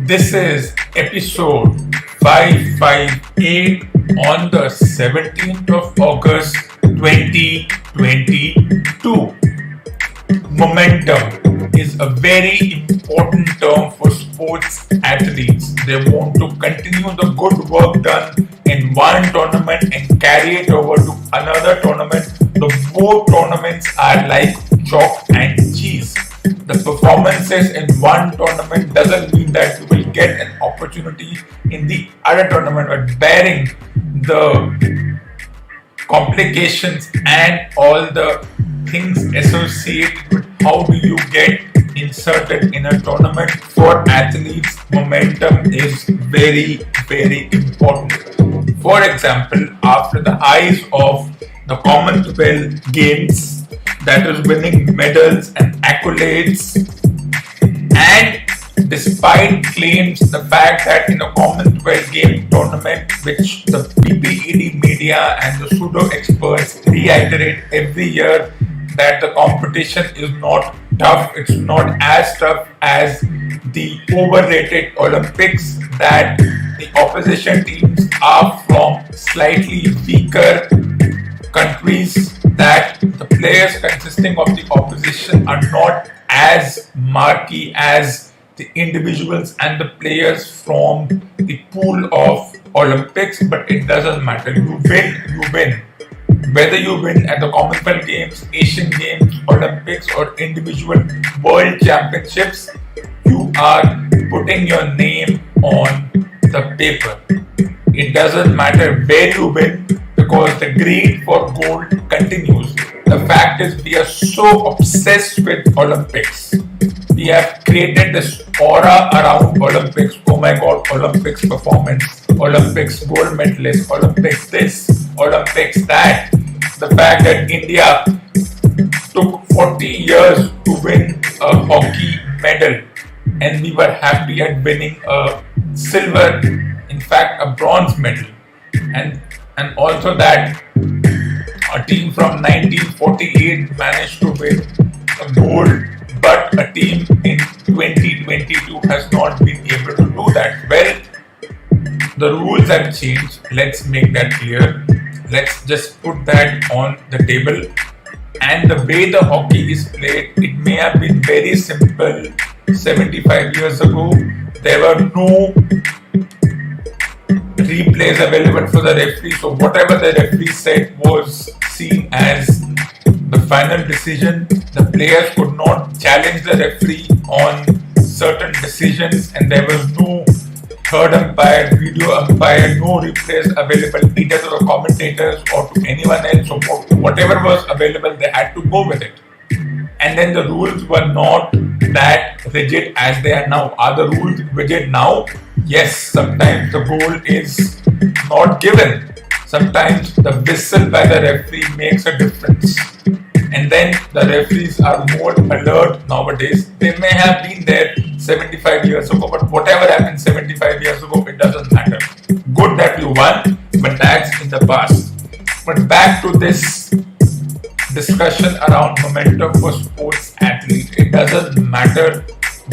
This is episode 558 on the 17th of August 2022. Momentum is a very important term for sports athletes. They want to continue the good work done in one tournament and carry it over to another tournament. The both tournaments are like chalk and cheese. The performances in one tournament doesn't mean that you will get an opportunity in the other tournament, but bearing the complications and all the things associated with how do you get inserted in a tournament for athletes, momentum is very, very important. For example, after the highs of the Commonwealth Games, that is winning medals and accolades, and despite claims the fact that in a Commonwealth Game tournament, which the PPED media and the pseudo experts reiterate every year, that the competition is not tough, it's not as tough as the overrated Olympics, that the opposition teams are from slightly weaker countries, that the players consisting of the opposition are not as marquee as the individuals and the players from the pool of Olympics, but it doesn't matter. You win. Whether you win at the Commonwealth Games, Asian Games, Olympics, or individual World Championships, you are putting your name on the paper. It doesn't matter where you win, because the greed for gold continues. The fact is, we are so obsessed with Olympics. We have created this aura around Olympics. Oh my God, Olympics performance, Olympics gold medalist, Olympics this, Olympics that. The fact that India took 40 years to win a hockey medal, and we were happy at winning a silver, in fact a bronze medal, and also that a team from 1948 managed to win a gold, but a team in 2022 has not been able to do that. Well, the rules have changed. Let's make that clear. Let's just put that on the table. And the way the hockey is played, it may have been very simple 75 years ago. There were no replays available for the referee, so whatever the referee said was seen as the final decision. The players could not challenge the referee on certain decisions, and there was no third umpire, video umpire, no replays available either to the commentators or to anyone else. So whatever was available, they had to go with it. And then the rules were not that rigid as they are now. Are the rules rigid now? Yes, sometimes the goal is not given. Sometimes the whistle by the referee makes a difference. And then the referees are more alert nowadays. They may have been there 75 years ago, but whatever happened 75 years ago, it doesn't matter. Good that you won, but that's in the past. But back to this discussion around momentum for sports athletes. It doesn't matter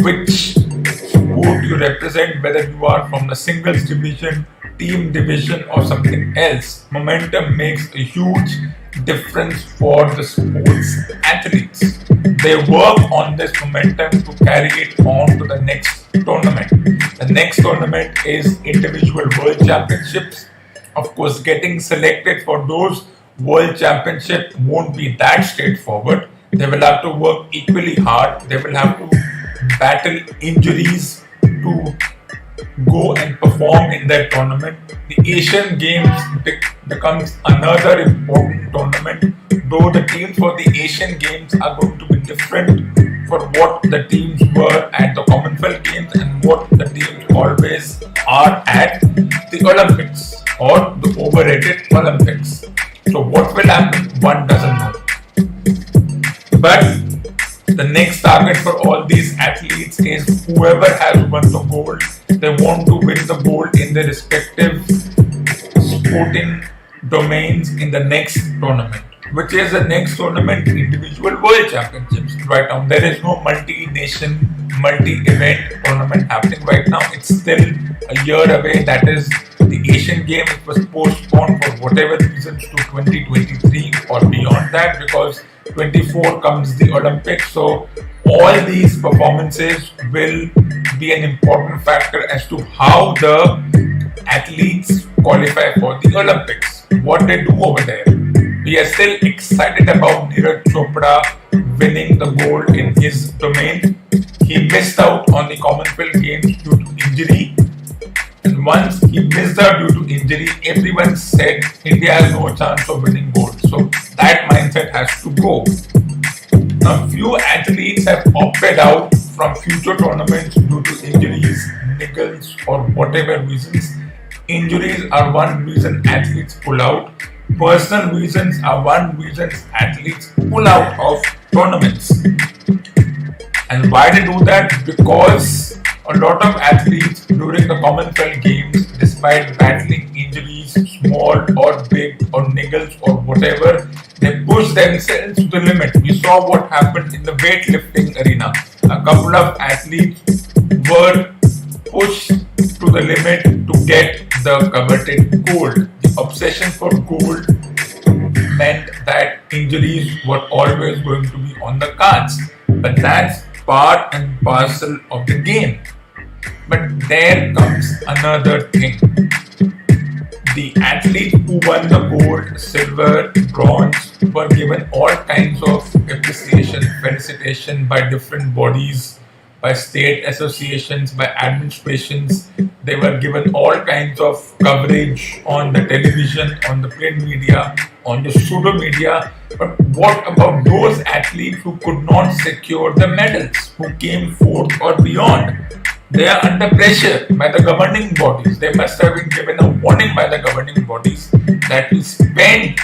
which sport you represent, whether you are from the singles division, team division, or something else. Momentum makes a huge difference for the sports athletes. They work on this momentum to carry it on to the next tournament. The next tournament is individual world championships. Of course, getting selected for those world championships won't be that straightforward. They will have to work equally hard. They will have to battle injuries to go and perform in that tournament. The Asian Games becomes another important tournament, though the teams for the Asian Games are going to be different for what the teams were at the Commonwealth Games and what the teams always are at the Olympics or the overrated Olympics. So what will happen, one doesn't know. But the next target for all these athletes is whoever has won the gold. They want to win the gold in their respective sporting domains in the next tournament. which is the next tournament individual world championships. Right now, there is no multi-nation multi-event tournament happening right now. It's still a year away. That is the Asian Games. It was postponed for whatever reasons to 2023 or beyond that, because 24 comes the Olympics. So all these performances will be an important factor as to how the athletes qualify for the Olympics, what they do over there. We are still excited about Neeraj Chopra winning the gold in his domain. He missed out on the Commonwealth Games due to injury. And once he missed out due to injury, everyone said India has no chance of winning gold. So that mindset has to go. Now, few athletes have opted out from future tournaments due to injuries, niggles, or whatever reasons. Injuries are one reason athletes pull out. Personal reasons are one reason athletes pull out of tournaments. And why they do that? Because a lot of athletes during the Commonwealth Games, despite battling injuries, small or big or niggles or whatever, they push themselves to the limit. We saw what happened in the weightlifting arena. A couple of athletes were pushed to the limit to get the coveted gold. The obsession for gold meant that injuries were always going to be on the cards. But that's part and parcel of the game. But there comes another thing. The athletes who won the gold, silver, bronze were given all kinds of appreciation, felicitation by different bodies, by state associations, by administrations. They were given all kinds of coverage on the television, on the print media, on the pseudo media. But what about those athletes who could not secure the medals, who came fourth or beyond? They are under pressure by the governing bodies. They must have been given a warning by the governing bodies that we spend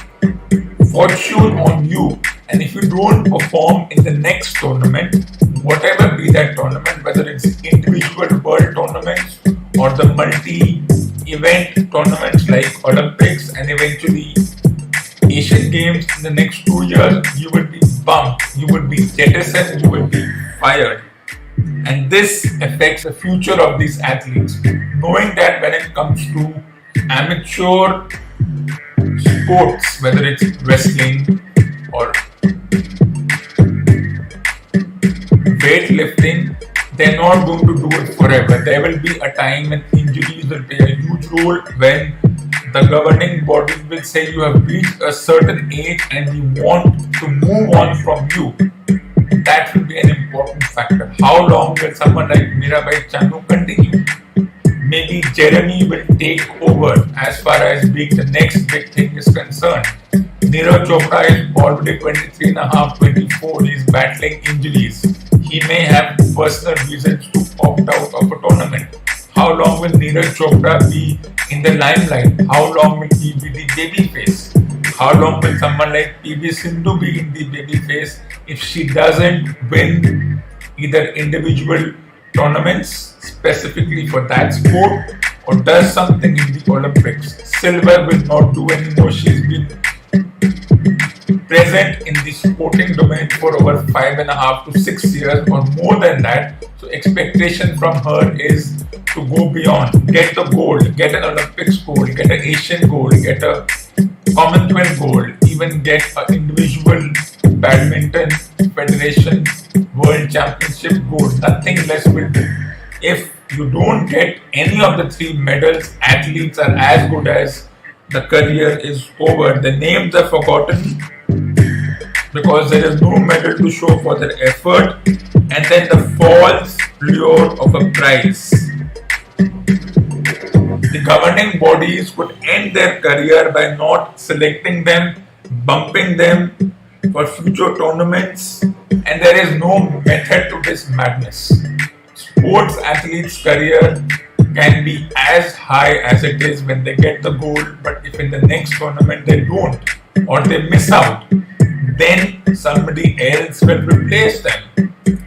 fortune on you, and if you don't perform in the next tournament, whatever be that tournament, whether it's individual world tournaments or the multi-event tournaments like Olympics and eventually Asian Games in the next 2 years, you will be bumped, you will be jettisoned, you will be fired. And this affects the future of these athletes. Knowing that when it comes to amateur sports, whether it's wrestling or weightlifting, they're not going to do it forever. There will be a time when injuries will play a huge role, when the governing body will say you have reached a certain age and we want to move on from you. That will be an important factor. How long will someone like Mirabai Chanu continue? Maybe Jeremy will take over as far as being the next big thing is concerned. Neeraj Chopra is already 23 and a half, 24. He is battling injuries. He may have personal reasons to opt out of a tournament. How long will Neeraj Chopra be in the limelight? How long will he be the babyface? How long will someone like PV Sindhu be in the babyface if she doesn't win either individual tournaments specifically for that sport or does something in the Olympics? Silver will not do anymore. She's been present in the sporting domain for over 5.5 to 6 years or more than that. So expectation from her is to go beyond, get the gold, get an Olympics gold, get an Asian gold, get a Commonwealth gold, even get an individual badminton federation world championship gold. Nothing less will do. If you don't get any of the 3 medals, athletes are as good as the career is over. The names are forgotten because there is no medal to show for their effort, and then the false lure of a prize. The governing bodies could end their career by not selecting them, bumping them for future tournaments, and there is no method to this madness. Sports athletes' career can be as high as it is when they get the gold, but if in the next tournament they don't or they miss out, then somebody else will replace them.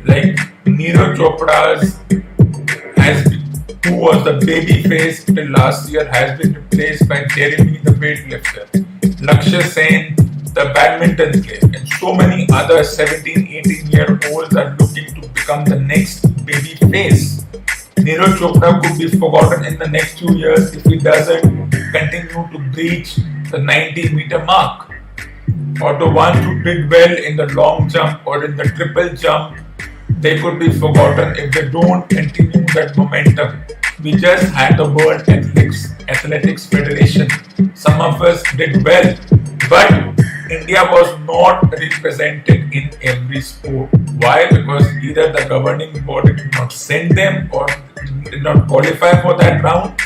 Like Neeraj Chopra's who was the baby face till last year, has been replaced by Jeremy the weightlifter, Lakshya Sen the badminton player, and so many other 17, 18-year-olds are looking to become the next big face. Neeraj Chopra could be forgotten in the next 2 years if he doesn't continue to breach the 90-meter mark. Or the ones who did well in the long jump or in the triple jump, they could be forgotten if they don't continue that momentum. We just had the World Athletics Federation. Some of us did well, but India was not represented in every sport. Why? Because either the governing body did not send them or did not qualify for that round,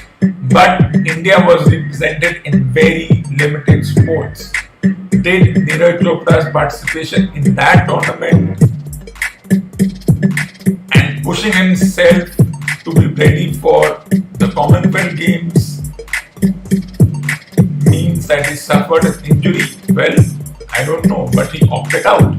but India was represented in very limited sports. Did Neeraj Chopra's participation in that tournament and pushing himself to be ready for the Commonwealth Games means that he suffered an injury? Well, I don't know, but he opted out.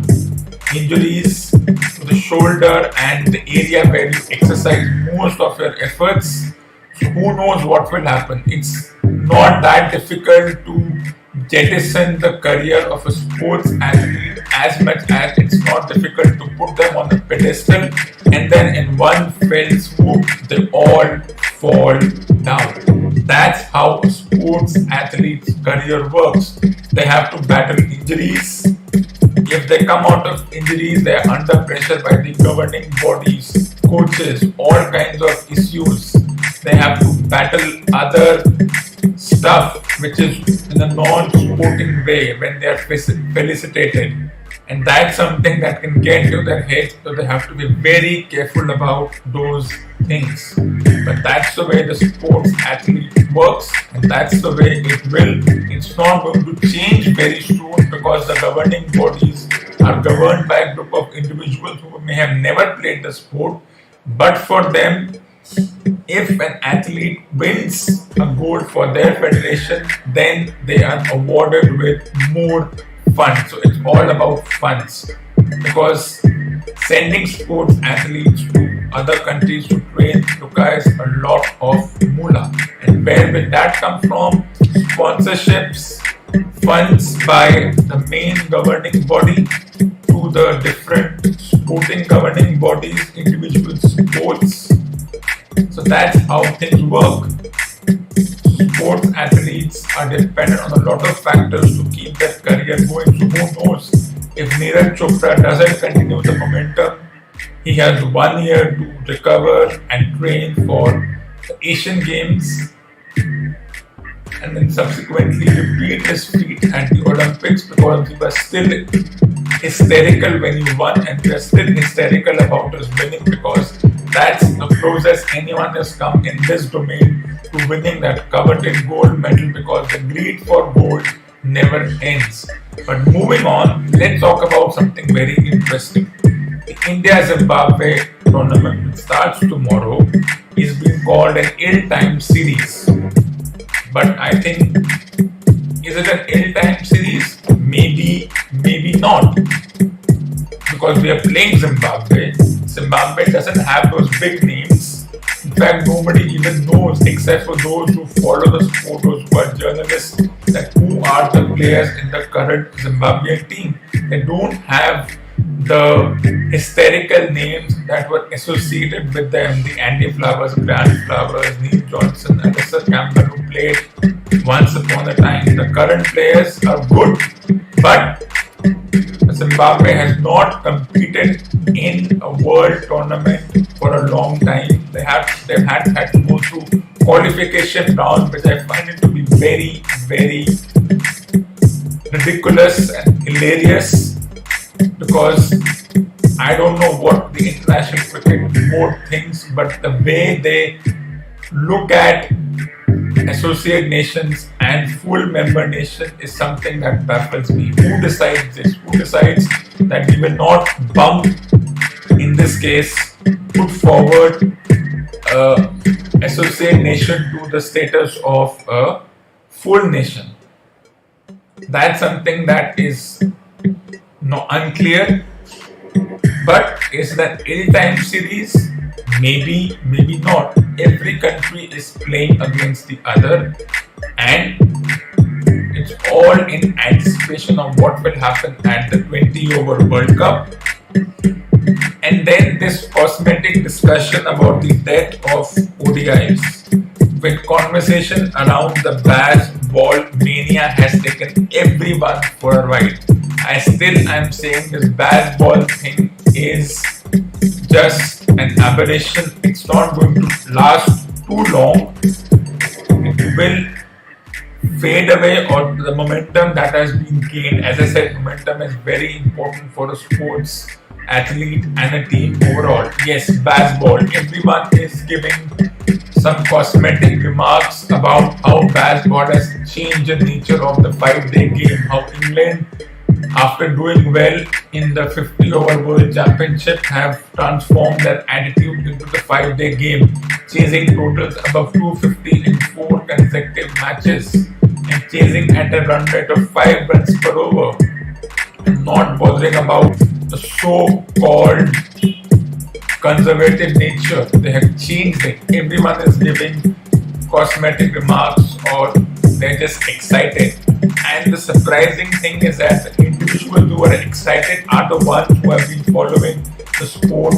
Injuries to the shoulder and the area where you exercise most of your efforts. So who knows what will happen? It's not that difficult to jettison the career of a sports athlete as much as it's not difficult to put them on the pedestal and then in one fell swoop they all fall down. That's how a sports athlete's career works. They have to battle injuries. If they come out of injuries, they are under pressure by the governing bodies, coaches, all kinds of issues. They have to battle other stuff which is in a non-sporting way when they are felicitated. And that's something that can get into their heads, so they have to be very careful about those things. But that's the way the sports athlete works, and that's the way it will. It's not going to change very soon because the governing bodies are governed by a group of individuals who may have never played the sport. But for them, if an athlete wins a gold for their federation, then they are awarded with more funds. So it's all about funds, because sending sports athletes to other countries to train requires a lot of moolah. And where will that come from? Sponsorships, funds by the main governing body to the different sporting governing bodies, individual sports. So that's how things work. Sports athletes are dependent on a lot of factors to keep their career going. So who knows, if Neeraj Chopra doesn't continue the momentum, he has 1 year to recover and train for the Asian Games and then subsequently repeat his feat at the Olympics, because he was still hysterical when he won, and we are still hysterical about his winning, because that's the closest anyone has come in this domain to winning that coveted gold medal, because the greed for gold never ends. But moving on, let's talk about something very interesting. The India-Zimbabwe tournament, which starts tomorrow, is being called an ill-timed series. But I think, is it an ill-timed series? Maybe, maybe not. Because we are playing Zimbabwe. Zimbabwe doesn't have those big names. In fact, nobody even knows, except for those who follow the sport, those who are journalists, that who are the players in the current Zimbabwean team. They don't have the hysterical names that were associated with them, the Andy Flowers, Grant Flowers, Neil Johnson, and Mr. Campbell, who played once upon a time. The current players are good, but Zimbabwe has not competed in a world tournament for a long time. They've had to go through qualification round, which I find it to be very, very ridiculous and hilarious, because I don't know what the International Cricket Board thinks, but the way they look at associate nations and full member nation is something that baffles me. Who decides this? Who decides that we will not bump, in this case, put forward associate nation to the status of a full nation? That's something that is unclear. But is that ill-timed series? Maybe, maybe not. Every country is playing against the other, and it's all in anticipation of what will happen at the 20 over World Cup. And then this cosmetic discussion about the death of ODIs. With conversation around the baseball mania has taken everyone for a ride. I still am saying this baseball thing is just an aberration. It's not going to last too long. It will fade away, or the momentum that has been gained. As I said, momentum is very important for a sports athlete and a team overall. Yes, baseball. Everyone is giving some cosmetic remarks about how baseball has changed the nature of the 5-day game. How England, after doing well in the 50 over World Championship, have transformed their attitude into the 5-day game, chasing totals above 250 in 4 consecutive matches and chasing at a run rate of 5 runs per over, and not bothering about the so-called conservative nature. They have changed it. Everyone is giving cosmetic remarks, or they're just excited. And the surprising thing is that the individuals who are excited are the ones who have been following the sport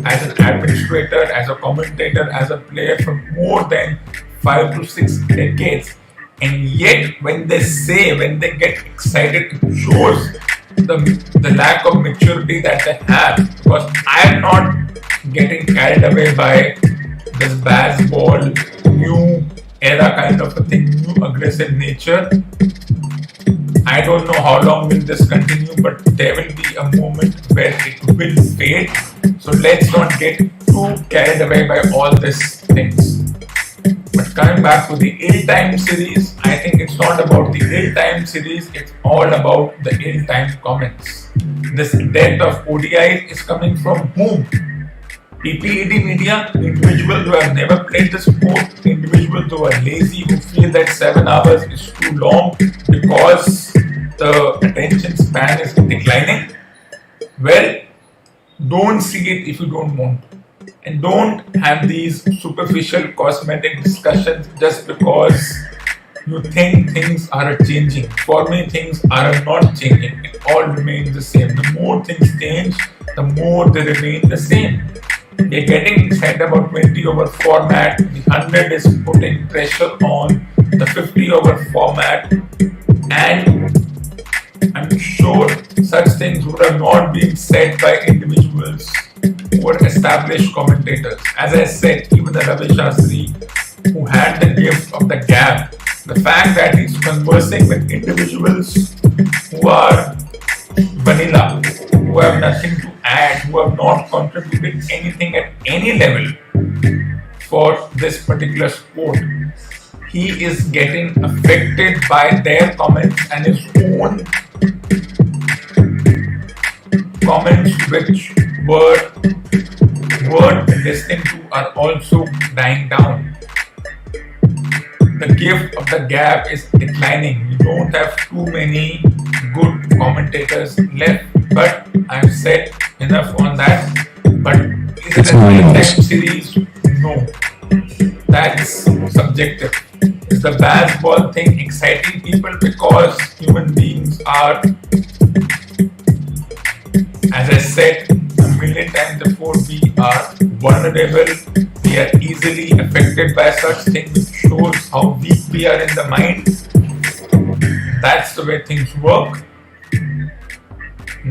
as an administrator, as a commentator, as a player for more than 5 to 6 decades. And yet, when they get excited, it shows the lack of maturity that they have. Because I am not getting carried away by this baseball new era kind of a thing, new aggressive nature. I don't know how long will this continue, but there will be a moment where it will fade. So let's not get too carried away by all these things. But coming back to the ill-timed series, I think it's not about the ill-timed series, it's all about the ill-timed comments. This death of ODI is coming from whom? PPED media, individuals who have never played the sport, individuals who are lazy, who feel that 7 hours is too long because the attention span is declining. Well, don't see it if you don't want to. And don't have these superficial cosmetic discussions just because you think things are changing. For me, things are not changing. It all remains the same. The more things change, the more they remain the same. They're getting excited about 20 over format. The 100 is putting pressure on the 50 over format. And I'm sure such things would have not been said by individuals who were established commentators. As I said, even the Ravi Shastri, who had the gift of the gab, the fact that he's conversing with individuals who are vanilla, who have nothing to add, who have not contributed anything at any level for this particular sport, he is getting affected by their comments, and his own comments which weren't listening to are also dying down. The gift of the gab is declining. We don't have too many good commentators left, but I've said enough on that. But is it a nighttime series? No. That's subjective. Is the baseball thing exciting people? Because human beings are, as I said a million times before, we are vulnerable. We are easily affected by such things, which shows how weak we are in the mind. That's the way things work.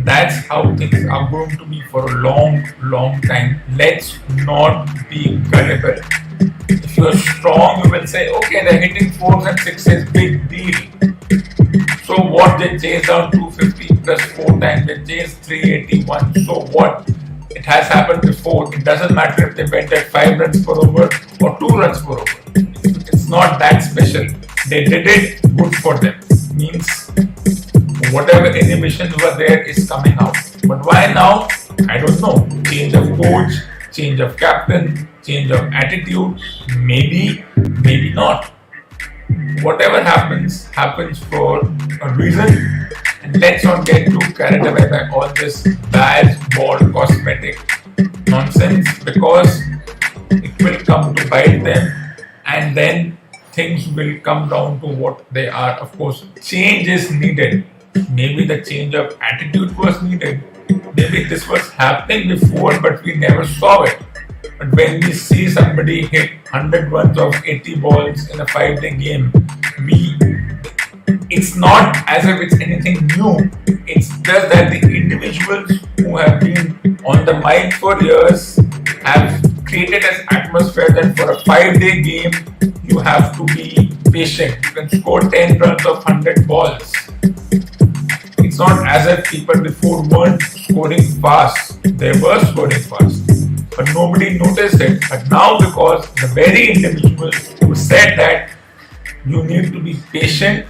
That's how things are going to be for a long, long time. Let's not be gullible. If you're strong, you will say, okay, they're hitting 4s and 6s, big deal. So what? They chase down 250 plus 4 times, they chase 381. So what? It has happened before. It doesn't matter if they went at 5 runs per over or 2 runs per over. It's not that special. They did it, good for them. Means whatever inhibitions were there is coming out. But why now? I don't know. Change of coach, change of captain, change of attitude, maybe, maybe not. Whatever happens, happens for a reason. And let's not get too carried away by all this baseball cosmetic nonsense, because it will come to bite them, and then things will come down to what they are. Of course, change is needed. Maybe the change of attitude was needed. Maybe this was happening before, but we never saw it. But when we see somebody hit 100 runs of 80 balls in a 5-day game, we it's not as if it's anything new. It's just that the individuals who have been on the mic for years have created an atmosphere that for a 5-day game you have to be patient. You can score 10 runs of 100 balls. It's not as if people before weren't scoring fast. They were scoring fast, but nobody noticed it. But now, because the very individuals who said that you need to be patient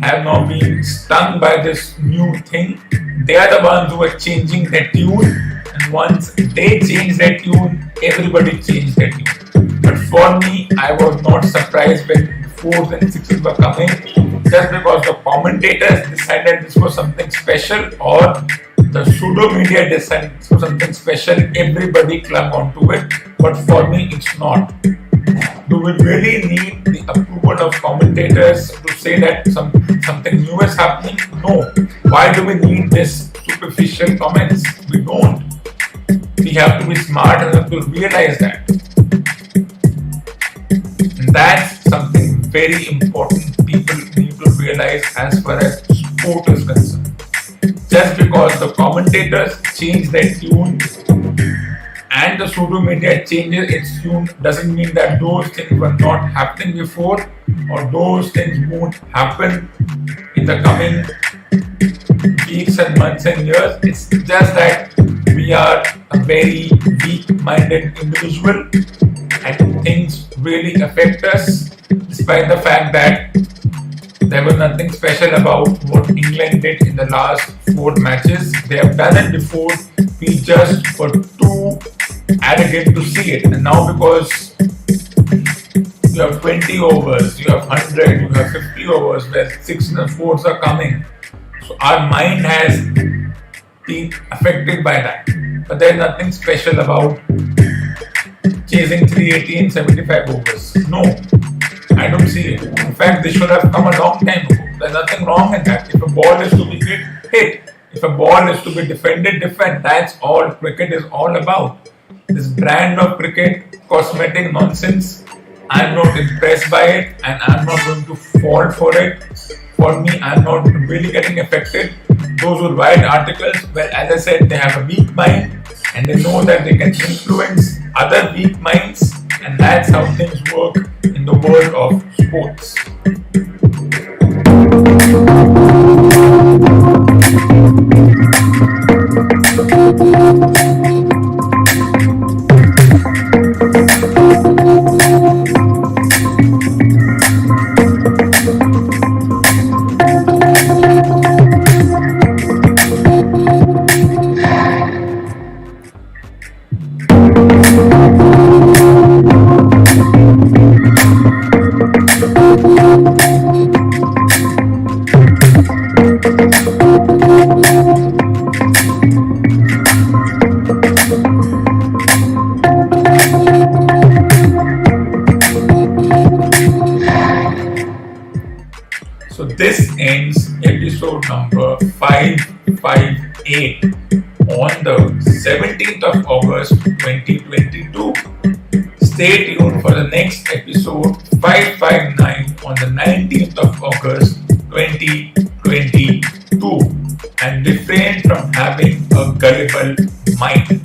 have now been stung by this new thing, they are the ones who are changing their tune. And once they change their tune, everybody changed their tune. But for me, I was not surprised when 4s and 6s were coming, just because the commentators decided this was something special, or the pseudo media decided this was something special. Everybody clung onto it, but for me, it's not. Do we really need the approval of commentators to say that something new is happening? No. Why do we need this superficial comments? We don't. We have to be smart enough to realize that. And that's something very important people need to realize as far as sport is concerned. Just because the commentators change their tune and the pseudo media changes its tune doesn't mean that those things were not happening before, or those things won't happen in the coming weeks and months and years. It's just that we are a very weak-minded individual and things really affect us, despite the fact that there was nothing special about what England did in the last 4 matches. They have done it before. We just were too arrogant to see it. And now, because you have 20 overs, you have 100, you have 50 overs where 6s and 4s are coming, so our mind has been affected by that. But there's nothing special about chasing 380 and 75 overs. No, I don't see it. In fact, this should have come a long time ago. There's nothing wrong in that. If a ball is to be hit, hit. If a ball is to be defended, defend. That's all cricket is all about. This brand of cricket, cosmetic nonsense, I'm not impressed by it, and I'm not going to fall for it. For me, I'm not really getting affected. Those who write articles, well, as I said, they have a weak mind and they know that they can influence other weak minds, and that's how things work in the world of sports. So this ends episode number 558 on the 17th of August 2022. Stay tuned for the next episode 559 on the 19th of August 2022, and refrain from having a gullible mind.